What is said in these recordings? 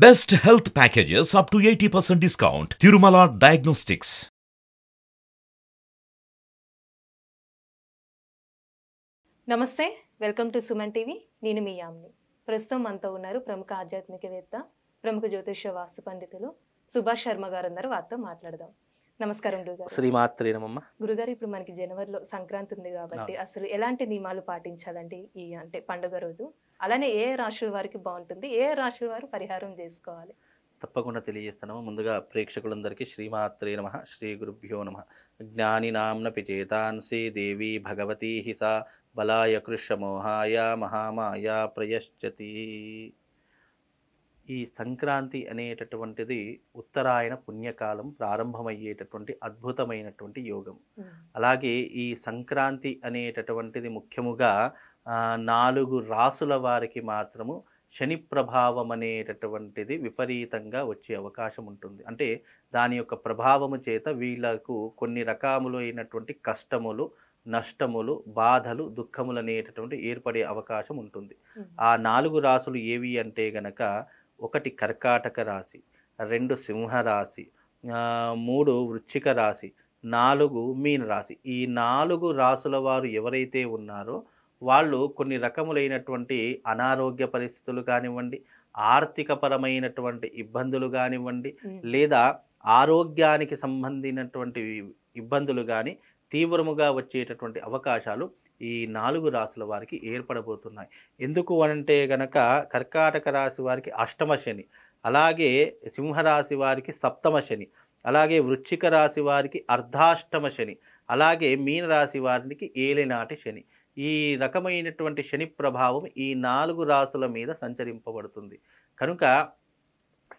Best health packages up to 80% discount. Tirumala Diagnostics. నమస్తే, welcome to Suman TV. నేను మీ యామ్ని. ప్రస్తుతం మనతో ఉన్నారు ప్రముఖ ఆధ్యాత్మికవేత్త, ప్రముఖ జ్యోతిష వాస్తు పండితులు సుభాష్ శర్మ గారు ఉన్నారు. వారితో మాట్లాడదాం. నమస్కారం గురుగారు. శ్రీమాత్రే నమః. గురుగారు, ఇప్పుడు మనకి జనవరిలో సంక్రాంతి ఉంది కాబట్టి అసలు ఎలాంటి నియమాలు పాటించాలండి ఈ పండుగ రోజు? అలానే ఏ రాశుల వారికి బాగుంటుంది, ఏ రాశుల వారు పరిహారం చేసుకోవాలి? తప్పకుండా తెలియజేస్తున్నాము. ముందుగా ప్రేక్షకులందరికీ శ్రీమాత్రే నమః, శ్రీ గురుభ్యో నమః. జ్ఞానినాంనపి చేతాంసి దేవి భగవతీ సా బలాయ కృష్ణమోహాయ మహామాయ ప్రయశ్చతి. ఈ సంక్రాంతి అనేటటువంటిది ఉత్తరాయణ పుణ్యకాలం ప్రారంభమయ్యేటటువంటి అద్భుతమైనటువంటి యోగం. అలాగే ఈ సంక్రాంతి అనేటటువంటిది ముఖ్యముగా 4 రాసుల వారికి మాత్రము శని ప్రభావం అనేటటువంటిది విపరీతంగా వచ్చే అవకాశం ఉంటుంది. అంటే దాని యొక్క ప్రభావము చేత వీళ్ళకు కొన్ని రకములైనటువంటి కష్టములు, నష్టములు, బాధలు, దుఃఖములు అనేటటువంటి ఏర్పడే అవకాశం ఉంటుంది. ఆ 4 రాసులు ఏవి అంటే గనక 1 కర్కాటక రాశి, 2 సింహ రాశి, 3 వృశ్చిక రాశి, 4 మీన రాశి. ఈ 4 రాసుల వారు ఎవరైతే ఉన్నారో వాళ్ళు కొన్ని రకములైనటువంటి అనారోగ్య పరిస్థితులు కానివ్వండి, ఆర్థికపరమైనటువంటి ఇబ్బందులు కానివ్వండి, లేదా ఆరోగ్యానికి సంబంధించినటువంటి ఇబ్బందులు కానీ తీవ్రముగా వచ్చేటటువంటి అవకాశాలు ఈ 4 రాసుల వారికి ఏర్పడబోతున్నాయి. ఎందుకు అంటే గనక కర్కాటక రాశి వారికి అష్టమ శని, అలాగే సింహరాశి వారికి సప్తమ శని, అలాగే వృశ్చిక రాశి వారికి అర్ధాష్టమ శని, అలాగే మీన రాశి వారికి ఏలినాటి శని. ఈ రకమైనటువంటి శని ప్రభావం ఈ 4 రాసుల మీద సంచరింపబడుతుంది. కనుక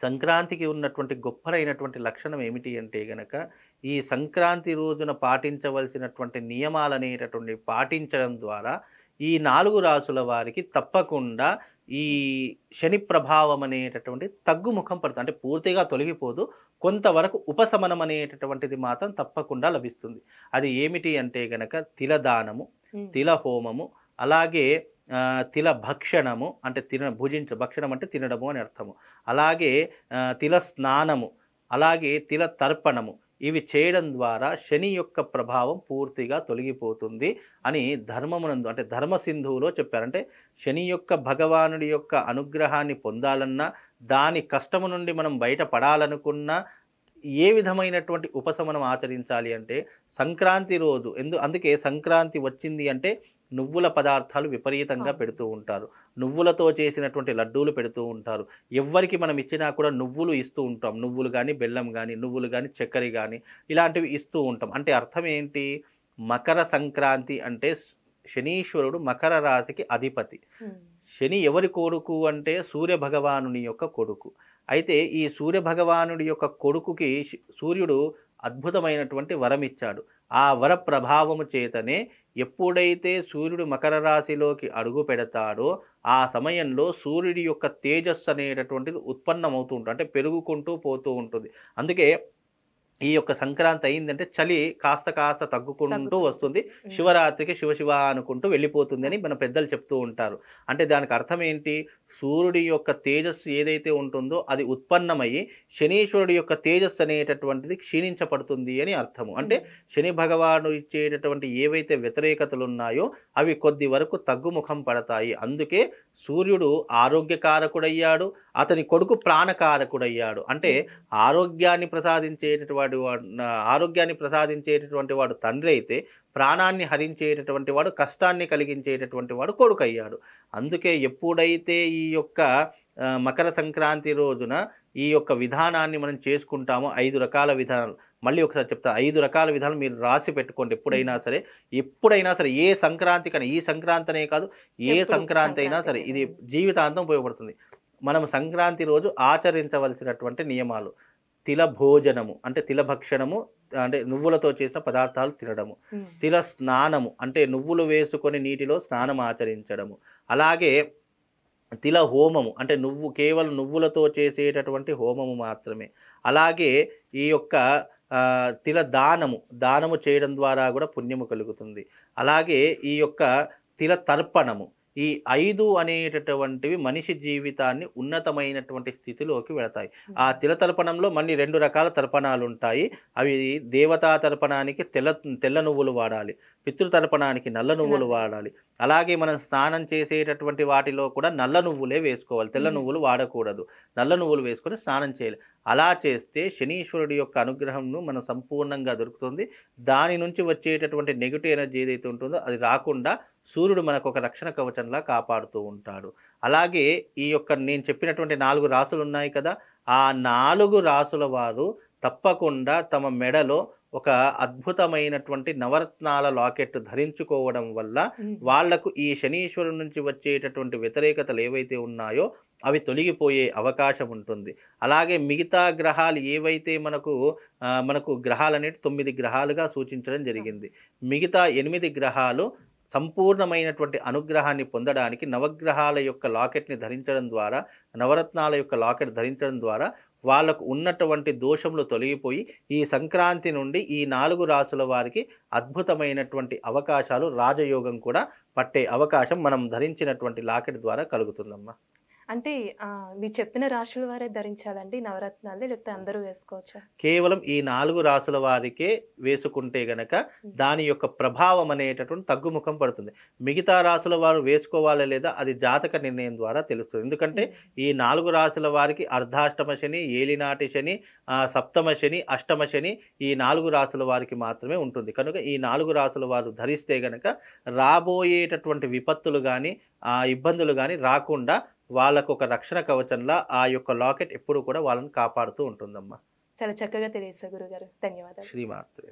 సంక్రాంతికి ఉన్నటువంటి గొప్పనైనటువంటి లక్షణం ఏమిటి అంటే గనక ఈ సంక్రాంతి రోజున పాటించవలసినటువంటి నియమాలు అనేటటువంటి పాటించడం ద్వారా ఈ 4 రాసుల వారికి తప్పకుండా ఈ శని ప్రభావం అనేటటువంటి తగ్గుముఖం పడుతుంది. అంటే పూర్తిగా తొలగిపోదు, కొంతవరకు ఉపశమనం అనేటటువంటిది మాత్రం తప్పకుండా లభిస్తుంది. అది ఏమిటి అంటే గనక తిలదానము, తిల హోమము, అలాగే తిల భక్షణము అంటే భక్షణం అంటే తినడము అని అర్థము, అలాగే తిల స్నానము, అలాగే తిల తర్పణము. ఇవి చేయడం ద్వారా శని యొక్క ప్రభావం పూర్తిగా తొలగిపోతుంది అని ధర్మమునందు అంటే ధర్మసింధువులో చెప్పారంటే శని యొక్క భగవానుడి యొక్క అనుగ్రహాన్ని పొందాలన్నా, దాని కష్టము నుండి మనం బయటపడాలనుకున్నా ఏ విధమైనటువంటి ఉపశమనం ఆచరించాలి అంటే సంక్రాంతి రోజు. అందుకే సంక్రాంతి వచ్చింది అంటే నువ్వుల పదార్థాలు విపరీతంగా పెడుతూ ఉంటారు. నువ్వులతో చేసినటువంటి లడ్డూలు పెడుతూ ఉంటారు. ఎవ్వరికి మనం ఇచ్చినా కూడా నువ్వులు ఇస్తూ ఉంటాం. నువ్వులు కానీ, బెల్లం కానీ, నువ్వులు కానీ, చక్కెర కానీ ఇలాంటివి ఇస్తూ ఉంటాం. అంటే అర్థం ఏంటి? మకర సంక్రాంతి అంటే శనీశ్వరుడు మకర రాశికి అధిపతి. శని ఎవరి కొడుకు అంటే సూర్య భగవానుని యొక్క కొడుకు. అయితే ఈ సూర్య భగవానుడి యొక్క కొడుకుకి సూర్యుడు అద్భుతమైనటువంటి వరం ఇచ్చాడు. ఆ వర ప్రభావము చేతనే ఎప్పుడైతే సూర్యుడు మకర రాశిలోకి అడుగు పెడతాడో ఆ సమయంలో సూర్యుడి యొక్క తేజస్సు అనేటటువంటిది ఉత్పన్నమవుతూ ఉంటుంది, అంటే పెరుగుకుంటూ పోతూ ఉంటుంది. అందుకే ఈ యొక్క సంక్రాంతి అయిందంటే చలి కాస్త తగ్గుకుంటూ వస్తుంది, శివరాత్రికి శివ అనుకుంటూ వెళ్ళిపోతుంది అని మన పెద్దలు చెప్తూ ఉంటారు. అంటే దానికి అర్థం ఏంటి? సూర్యుడి యొక్క తేజస్సు ఏదైతే ఉంటుందో అది ఉత్పన్నమయ్యి శనీశ్వరుడి యొక్క తేజస్సు అనేటటువంటిది క్షీణించబడుతుంది అని అర్థము. అంటే శని భగవాను ఇచ్చేటటువంటి ఏవైతే వ్యతిరేకతలు ఉన్నాయో అవి కొద్ది వరకు తగ్గుముఖం పడతాయి. అందుకే సూర్యుడు ఆరోగ్యకారకుడయ్యాడు, అతని కొడుకు ప్రాణకారకుడయ్యాడు. అంటే ఆరోగ్యాన్ని ప్రసాదించేటటువంటి వాడు తండ్రి అయితే ప్రాణాన్ని హరించేటటువంటి వాడు, కష్టాన్ని కలిగించేటటువంటి వాడు కొడుకు అయ్యాడు. అందుకే ఎప్పుడైతే ఈ యొక్క మకర సంక్రాంతి రోజున ఈ యొక్క విధానాన్ని మనం చేసుకుంటామో 5 రకాల విధానాలు, మళ్ళీ ఒకసారి చెప్తా, 5 రకాల విధానాలు మీరు రాసి పెట్టుకోండి. ఎప్పుడైనా సరే ఏ సంక్రాంతి కానీ, ఈ సంక్రాంతి అనే కాదు, ఏ సంక్రాంతి అయినా సరే ఇది జీవితాంతం ఉపయోగపడుతుంది. మనం సంక్రాంతి రోజు ఆచరించవలసినటువంటి నియమాలు: తిల భోజనము అంటే తిల భక్షణము, అంటే నువ్వులతో చేసిన పదార్థాలు తినడము, తిల స్నానము అంటే నువ్వులు వేసుకొని నీటిలో స్నానం ఆచరించడము, అలాగే తిల హోమము అంటే కేవలం నువ్వులతో చేసేటటువంటి హోమము మాత్రమే, అలాగే ఈ యొక్క తిల దానము చేయడం ద్వారా కూడా పుణ్యము కలుగుతుంది, అలాగే ఈ యొక్క తిల తర్పణము ఈ 5 అనేటటువంటివి మనిషి జీవితాన్ని ఉన్నతమైనటువంటి స్థితిలోకి వెళతాయి. ఆ తిలతర్పణంలో మళ్ళీ 2 రకాల తర్పణాలు ఉంటాయి. అవి దేవతా తర్పణానికి తెల్ల నువ్వులు వాడాలి, పితృతర్పణానికి నల్ల నువ్వులు వాడాలి. అలాగే మనం స్నానం చేసేటటువంటి వాటిలో కూడా నల్ల నువ్వులే వేసుకోవాలి, తెల్ల నువ్వులు వాడకూడదు. నల్ల నువ్వులు వేసుకొని స్నానం చేయాలి. అలా చేస్తే శనీశ్వరుడి యొక్క అనుగ్రహంను మనం సంపూర్ణంగా దొరుకుతుంది. దాని నుంచి వచ్చేటటువంటి నెగిటివ్ ఎనర్జీ ఏదైతే ఉంటుందో అది రాకుండా సూర్యుడు మనకు ఒక రక్షణ కవచంలా కాపాడుతూ ఉంటాడు. అలాగే ఈ యొక్క నేను చెప్పినటువంటి 4 రాసులు ఉన్నాయి కదా, ఆ 4 రాసుల వారు తప్పకుండా తమ మెడలో ఒక అద్భుతమైనటువంటి నవరత్నాల లాకెట్ ధరించుకోవడం వల్ల వాళ్లకు ఈ శనీశ్వరుడి నుంచి వచ్చేటటువంటి వ్యతిరేకతలు ఏవైతే ఉన్నాయో అవి తొలగిపోయే అవకాశం ఉంటుంది. అలాగే మిగతా గ్రహాలు ఏవైతే మనకు గ్రహాలు అనేవి 9 గ్రహాలుగా సూచించడం జరిగింది. మిగతా 8 గ్రహాలు సంపూర్ణమైనటువంటి అనుగ్రహాన్ని పొందడానికి నవగ్రహాల యొక్క లాకెట్ని ధరించడం ద్వారా, నవరత్నాల యొక్క లాకెట్ ధరించడం ద్వారా వాళ్ళకు ఉన్నటువంటి దోషములు తొలగిపోయి ఈ సంక్రాంతి నుండి ఈ 4 రాసుల వారికి అద్భుతమైనటువంటి అవకాశాలు, రాజయోగం కూడా పట్టే అవకాశం మనం ధరించినటువంటి లాకెట్ ద్వారా కలుగుతుందమ్మా. అంటే మీరు చెప్పిన రాశుల వారే ధరించాలండి నవరత్నాలు, లేకపోతే అందరూ వేసుకోవచ్చా? కేవలం ఈ 4 రాసుల వారికే వేసుకుంటే గనక దాని యొక్క ప్రభావం అనేటటువంటి తగ్గుముఖం పడుతుంది. మిగతా రాసుల వారు వేసుకోవాలా లేదా అది జాతక నిర్ణయం ద్వారా తెలుస్తుంది. ఎందుకంటే ఈ 4 రాసుల వారికి అర్ధాష్టమ శని, ఏలినాటి శని, సప్తమ శని, అష్టమ శని ఈ 4 రాసుల వారికి మాత్రమే ఉంటుంది. కనుక ఈ 4 రాసుల వారు ధరిస్తే గనక రాబోయేటటువంటి విపత్తులు కానీ ఇబ్బందులు కానీ రాకుండా వాళ్ళకు ఒక రక్షణ కవచంలా ఆ యొక్క లాకెట్ ఎప్పుడు కూడా వాళ్ళని కాపాడుతూ ఉంటుందమ్మా. చాలా చక్కగా తెలియజేశారు గురుగారు, ధన్యవాదాలు. శ్రీమాత్రే.